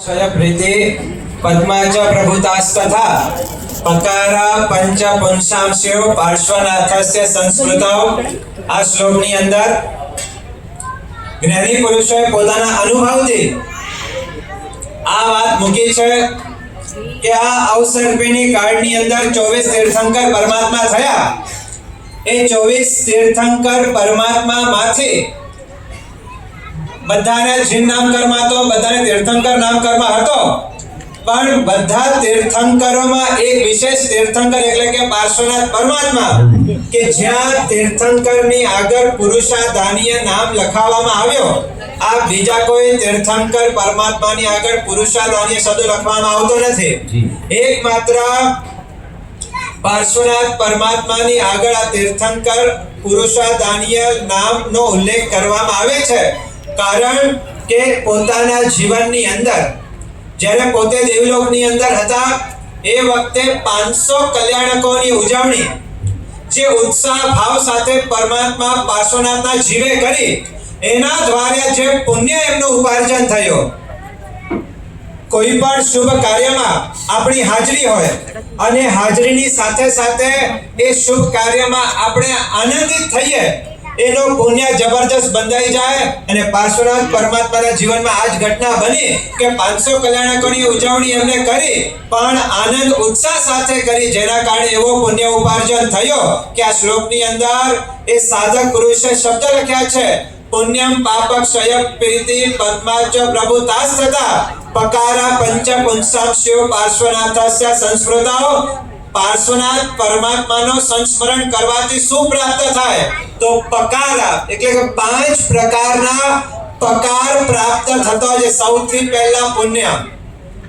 क्षयप्रीति पद्माच प्रभुतास्तथा पकारा पंच पुंसांस्यो पार्श्वनाथस्य संस्कृतौ। આ શ્લોકની અંદર જ્ઞાની પુરુષોએ પોતાના અનુભવથી આ વાત મૂકી છે કે આ અવસર્પિણી કાળની અંદર 24 તીર્થંકર પરમાત્મા થયા। એ 24 તીર્થંકર પરમાત્મામાંથી બધાને જીન નામ કર્મ હતો, બધાને તીર્થંકર નામ કર્મ હતો, પણ બધા તીર્થંકરોમાં એક વિશેષ તીર્થંકર એટલે કે પાર્શ્વનાથ પરમાત્મા કે જ્યાં તીર્થંકરની આગળ પુરુષાધાનીય નામ લખાવવામાં આવ્યો, આ બીજા કોઈ તીર્થંકર પરમાત્માની આગળ પુરુષાધાનીય શબ્દ લખવામાં આવતો નથી। એકમાત્ર પાર્શ્વનાથ પરમાત્માની આગળ આ તીર્થંકર પુરુષાધાનીય નામનો ઉલ્લેખ કરવામાં આવે છે। કારણ કે પોતાના જીવનની અંદર જ્યારે પોતે દેવલોકની અંદર હતા એ વખતે 500 કલ્યાણકોની ઉજવણી જે ઉત્સાહ ભાવ સાથે પરમાત્મા પાર્શ્વનાથના જીવે કરી, એના દ્વારા જે પુણ્ય એમનું ઉપાર્જન થયો। કોઈ પણ શુભ કાર્યમાં આપણી હાજરી હોય અને હાજરીની સાથે સાથે એ શુભ કાર્યમાં આપણે આનંદિત થઈએ, એનો પુણ્ય જબરજસ્ત બંધાઈ જાય। અને પાર્શ્વનાથ પરમાત્માના જીવનમાં આજ ઘટના બની કે 500 કલ્યાણકોની ઉજવણી એમને કરી, પણ આનંદ ઉત્સાહ સાથે કરી, જેના કારણે એવો પુણ્ય ઉપાર્જન થયો કે આ શ્લોકની અંદર એ સાધક પુરુષે શબ્દ લખ્યા છે, પુણ્યમ પાપક્ષય પ્રીતિ પદ્માચ પ્રભુતાસ્તથા પકારા પંચ પુંસાંસ્યો પાર્શ્વનાથસ્ય સંસ્મૃતૌ। પાર્શ્વનાથ પરમાત્માનો સંસ્મરણ કરવાથી શું પ્રાપ્ત થાય? તો પકારા એટલે કે 5 પ્રકારના પકાર પ્રાપ્ત થતો છે। સૌથી પહેલા પુણ્ય,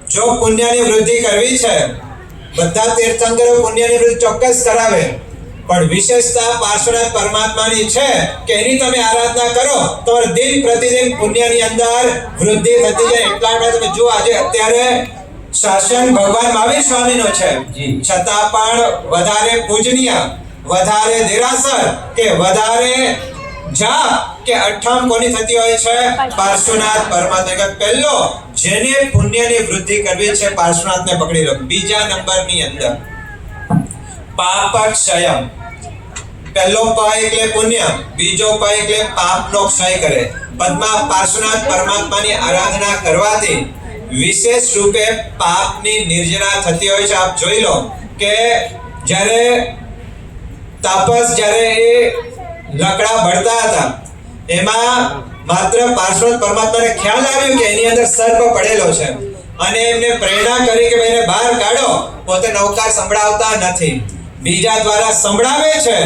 જો પુણ્યની વૃદ્ધિ કરવી છે, બધા તીર્થંકરો પુણ્યની વૃદ્ધિ ચોક્કસ કરાવે, પણ વિશેષતા પાર્શ્વનાથ પરમાત્માની છે કે એની તમે આરાધના કરો તો દિન પ્રતિદિન પુણ્યની અંદર વૃદ્ધિ થતી જાય। એટલા માટે તમે જો આજે અત્યારે શાસન ભગવાન મહાવીર સ્વામીનો છે, છતાં પણ વધારે પૂજનીય, વધારે દેરાસર કે વધારે જાપ કે અઠમ કોની થતી હોય છે? પાર્શ્વનાથ પરમાત્મા। પહેલો જેને પુણ્યની વૃદ્ધિ કરવી છે પાર્શ્વનાથને પકડી લો। બીજા નંબરની અંદર પાપક્ષય, પહેલો પ એટલે પુણ્ય, બીજો પ એટલે પાપનો ક્ષય કરે। પદ્મા પાર્શ્વનાથ પરમાત્માની આરાધના કરવાથી વિશેષ રૂપે પાપની નિર્જરા થતી હોય છે। આપ જોઈ લો કે જ્યારે તાપસ જ્યારે એ લકડા બળતા હતા, એમાં માત્ર પાર્શ્વનાથ પરમાત્માને ખ્યાલ આવ્યો કે એની અંદર સર્પ પડેલો છે અને એમને પ્રેરણા કરી કે ભાઈને બહાર કાઢો। પોતે નવકાર સંભળાવતા નથી, બીજા દ્વારા સંભળાવે છે,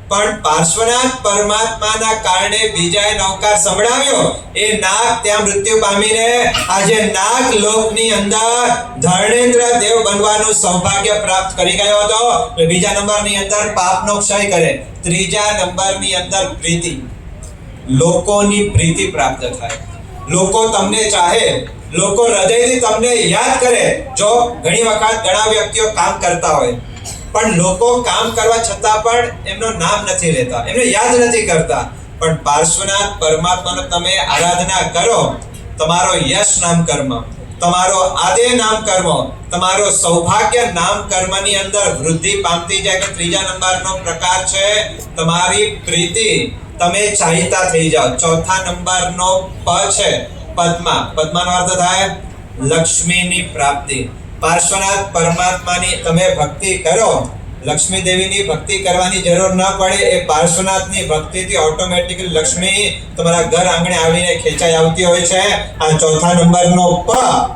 પણ પાર્શ્વનાથ પરમાત્માના કારણે બીજાએ નવકાર સંભળાવ્યો। એ નાગ ત્યાં મૃત્યુ પામીને આજે નાગ લોકની અંદર ધર્ણેન્દ્ર દેવ બનવાનું સૌભાગ્ય પ્રાપ્ત કરી ગયો હતો। બીજા નંબરની અંદર પાપનો ક્ષય કરે। ત્રીજા નંબરની અંદર પ્રીતિ, લોકોની પ્રીતિ પ્રાપ્ત થાય, લોકો તમને ચાહે, લોકો હૃદયથી તમને યાદ કરે। જો ઘણી વખત ઘણા વ્યક્તિઓ કામ કરતા હોય પણ લોકો કામ કરવા છતાં પણ એમનું નામ નથી લેતા, એમને યાદ નથી કરતા, પણ પાર્શ્વનાથ પરમાત્માનો તમે આરાધના કરો, તમારો યશ નામ કર્મ, તમારો આદે નામ કર્મ, તમારો સૌભાગ્ય નામ કર્મની અંદર વૃદ્ધિ પામતી જાય। કે ત્રીજા નંબરનો પ્રકાર છે તમારી પ્રીતિ, તમે ચાહિતા થઈ જાઓ। ચોથા નંબરનો પ છે પદ્મા, પદ્માનો અર્થ થાય લક્ષ્મીની પ્રાપ્તિ। પાર્શ્વનાથ પરમાત્માની તમે ભક્તિ કરો, લક્ષ્મી દેવીની ભક્તિ કરવાની જરૂર ન પડે, એ પાર્શ્વનાથની ભક્તિથી ઓટોમેટિકલી લક્ષ્મી તમારા ઘર આંગણે આવીને ખેંચાઈ આવતી હોય છે। આ ચોથા નંબરનો પ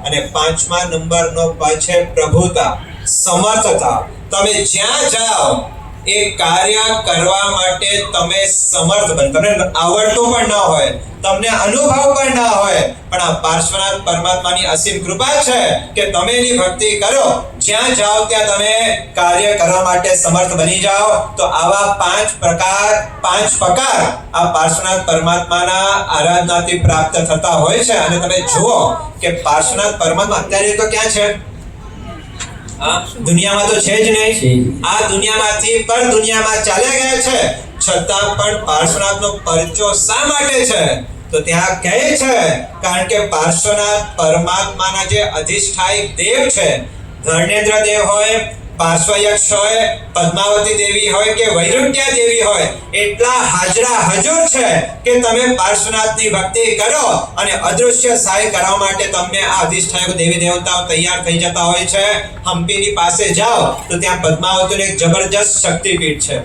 અને પાંચમા નંબરનો પ છે પ્રભુતા, સમર્થતા। તમે જ્યાં જાઓ એ કાર્ય કરવા માટે તમે સમર્થ બન, તમને આવડતું પણ ન હોય, તમને અનુભવ પણ ન હોય, પણ આ પાર્શ્વનાથ પરમાત્માની અસીમ કૃપા છે કે તમે એની ભક્તિ કરો, જ્યાં જાઓ ત્યાં તમે કાર્ય કરવા માટે સમર્થ બની જાઓ। તો આવા 5 પ્રકાર, 5 પકાર આ પાર્શ્વનાથ પરમાત્માના આરાધનાથી પ્રાપ્ત થતા હોય છે। અને તમે જુઓ કે પાર્શ્વનાથ પરમાત્મા અત્યારે તો ક્યાં છે? દુનિયામાં તો છે જ નહીં, આ દુનિયામાંથી પર દુનિયામાં ચાલ્યા ગયા છે, છતાં પણ પાર્શ્વનાથનો પરચો શા માટે છે? તો ત્યાં કહે છે કારણ કે પાર્શ્વનાથ પરમાત્માના જે અધિષ્ઠાયક દેવ છે, ધર્મેન્દ્ર દેવ હોય, પાર્શ્વયક્ષ હોય, પદ્માવતી દેવી હોય કે વૈરુણ્યા દેવી હોય, એટલા હાજરા હજુર છે કે તમે પાર્શ્વનાથની ભક્તિ કરો અને અદૃશ્ય સહાય કરવા માટે તમને આ અધિષ્ઠાયક દેવી દેવતાઓ તૈયાર થઈ જતા હોય છે. હમ્પીની પાસે જાઓ તો ત્યાં પદ્માવતીનું એક જબરજસ્ત શક્તિપીઠ છે.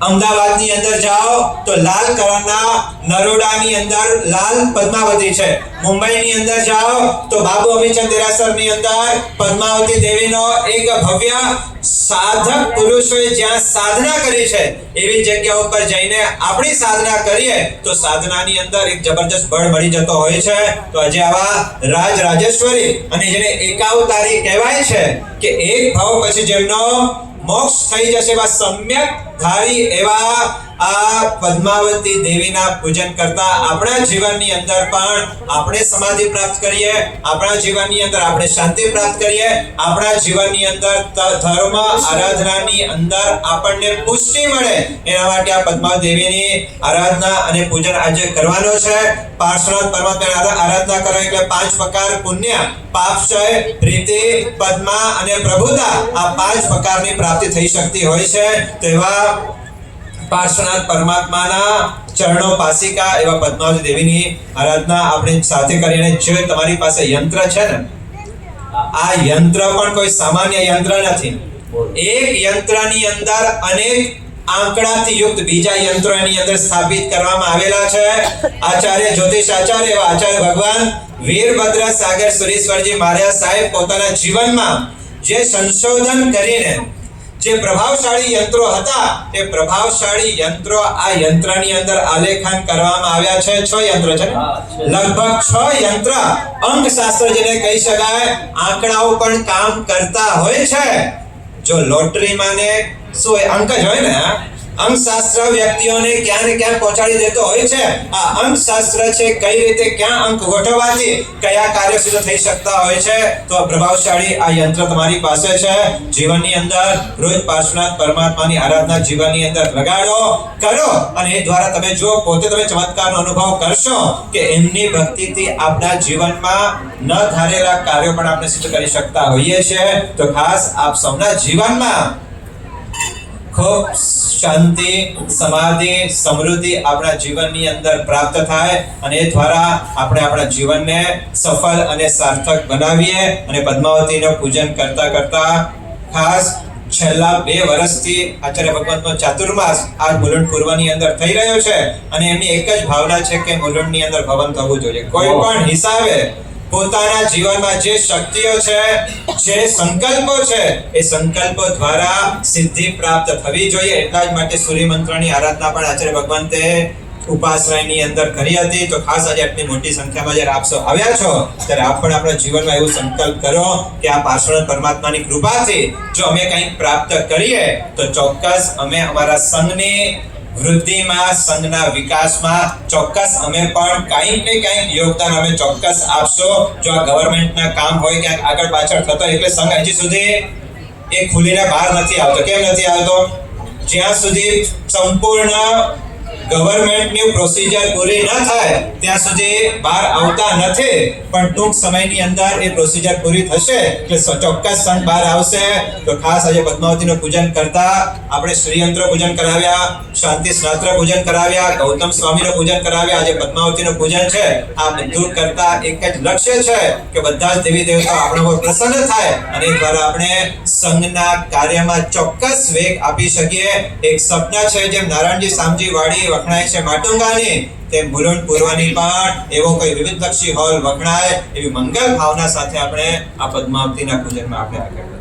અમદાવાદની અંદર જાઓ તો લાલ કલરના નરોડાની અંદર લાલ પદ્માવતી છે. મુંબઈની અંદર જાઓ તો બાબુ અમીચંદ દેરાસરની અંદર પદ્માવતી દેવીનો એક ભવ્ય સાધક પુરુષોએ જ્યાં સાધના કરી છે એવી જગ્યા ઉપર જઈને આપણી સાધના કરીએ તો સાધનાની અંદર એક જબરજસ્ત બળ મળી જતો હોય છે. તો આજે આવા રાજ રાજેશ્વરી અને જેને એકાવતારી કહેવાય છે કે એક ભાવ પછી જેમનો મોક્ષ થઈ જશે એવા સમ્યક ધારી એવા આ પદ્માવતી દેવીના પૂજન કરતા આપણા જીવનની અંદર પણ આપણે સમાધિ પ્રાપ્ત કરીએ, આપણા જીવનની અંદર આપણે શાંતિ પ્રાપ્ત કરીએ, આપણા જીવનની અંદર ધર્મ આરાધનાની અંદર આપણને પુષ્ટિ મળે એના માટે આ પદ્માવતી દેવીની આરાધના અને પૂજન આજે કરવાનો છે. પાર્શ્વનાથ પરમાત્માની આરાધના કરો એટલે 5 પ્રકાર પુણ્ય, પાપક્ષય, પ્રીતિ, પદ્મા અને પ્રભુતા આ 5 પ્રકારની પ્રાપ્તિ થઈ શકતી હોય છે. તો એવા પાર્શ્વનાથ પરમાત્માના ચરણો પાસિકા એવા પદ્માવતી દેવીની આરાધના આપણે સાથે કરીને જો તમારી પાસે યંત્ર છે ને, આ યંત્ર પણ કોઈ સામાન્ય યંત્ર નથી. એક યંત્રની અંદર અનેક આંકડાથી યુક્ત બીજા યંત્રો એની અંદર સ્થાપિત કરવામાં આવેલા છે. આચાર્ય જ્યોતિષ આચાર્ય એવા આચાર્ય ભગવાન વીરભદ્ર સાગર સુરેશ્વરજી મહારાજ સાહેબ પોતાના જીવનમાં જે સંશોધન કરીને જે પ્રભાવશાળી યંત્રો હતા તે પ્રભાવશાળી યંત્રો આ યંત્રની અંદર આલેખન કરવામાં આવ્યા છે. 6 યંત્રો છે, લગભગ 6 યંત્ર અંકશાસ્ત્ર જેને કહી શકાય, આંકડાઓ પણ કામ કરતા હોય છે. જો લોટરીમાં ને શું અંક જ હોય ને, અંકશાસ્ત્ર વ્યક્તિઓને ક્યાં ને ક્યાં પહોંચાડી દેતો હોય છે. આ અંકશાસ્ત્ર છે કઈ રીતે ક્યાં અંક ગોઠવવાથી કયા કાર્ય સિદ્ધ થઈ શકતા હોય છે. તો પ્રભાવશાળી આ યંત્ર તમારી પાસે છે. જીવનની અંદર રોજ પાર્શ્વનાથ પરમાત્માની આરાધના જીવનની અંદર લગાડો, કરો અને એ દ્વારા તમે જો પોતે તમે ચમત્કારનો અનુભવ કરશો કે એમની ભક્તિથી આપણા જીવનમાં ન ધારેલા કાર્યો પણ આપણે સિદ્ધ કરી શકતા હોઈએ છીએ. તો ખાસ આપ સૌના જીવનમાં ખૂબ શાંતિ, સમાધિ, સમૃદ્ધિ આપણા જીવનની અંદર પ્રાપ્ત થાય અને એ દ્વારા આપણે આપણા જીવનને સફળ અને સાર્થક બનાવીએ. અને પદ્માવતીનું પૂજન કરતા કરતા ખાસ છેલ્લા 2 વર્ષથી આચાર્ય ભગવંતનો ચાતુર્માસ આ મુલુંડ પૂર્વની અંદર થઈ રહ્યો છે અને એમની એક જ ભાવના છે કે મુલુંડની અંદર ભવન થવું જોઈએ. કોઈ પણ હિસાબે પોતાના જીવનમાં જે શક્તિઓ છે, જે સંકલ્પો છે, એ સંકલ્પો દ્વારા સિદ્ધિ પ્રાપ્ત થવી જોઈએ. એટલા જ માટે સૂર્ય મંત્રની આરાધના પણ આચાર્ય ભગવંતે ઉપાશ્રયની અંદર કરી હતી. તો ખાસ આજે આટલી મોટી સંખ્યામાં જ્યારે આપ સૌ આવ્યા છો ત્યારે આપ પણ આપણા જીવનમાં એવો સંકલ્પ કરો કે આ પાર્શ્વનાથ પરમાત્માની કૃપાથી જો અમે કંઈક પ્રાપ્ત કરીએ તો ચોક્કસ અમે અમારા સંઘની વૃદ્ધિમાં, સંઘના વિકાસમાં ચોક્કસ અમે પણ કંઈક ને કંઈક યોગદાન અમે ચોક્કસ આપશો. જો આ ગવર્મેન્ટના કામ હોય ક્યાંક આગળ પાછળ થતો એટલે સંઘ હજી સુધી એ ખુલીને બહાર નથી આવતો. કેમ નથી આવતો? જ્યાં સુધી સંપૂર્ણ ગવર્મેન્ટની પ્રોસિજર પૂરી ન થાય ત્યાં સુધી બહાર આવતા નથી. પણ ટૂંક સમયની અંદર એ પ્રોસિજર પૂરી થશે એટલે ચોક્કસ સંઘ બહાર આવશે. તો ખાસ આજે પદ્માવતીનું પૂજન કરતા આપણે શ્રીયંત્ર પૂજન કરાવ્યા, શાંતિ સ્નાત્ર પૂજન કરાવ્યા, ગૌતમ સ્વામીનું પૂજન કરાવ્યા. આજે પદ્માવતીનું પૂજન છે. આ બધું કરતા એક જ લક્ષ્ય છે કે બધા જ દેવી દેવતા આપણા પર પ્રસન્ન થાય અને એ દ્વારા આપણે સંઘના કાર્યમાં ચોક્કસ વેગ આપી શકીએ. એક સપના છે જેમ નારાયણજી સામજી વાડી વખણાય છે માટુંગાની, તે મુલુંડ પૂર્વની પણ એવો કોઈ વિવિધલક્ષી હોલ વખણાય એવી મંગલ ભાવના સાથે આપણે આ પદ્માવતીના પૂજનમાં આપણે આગળ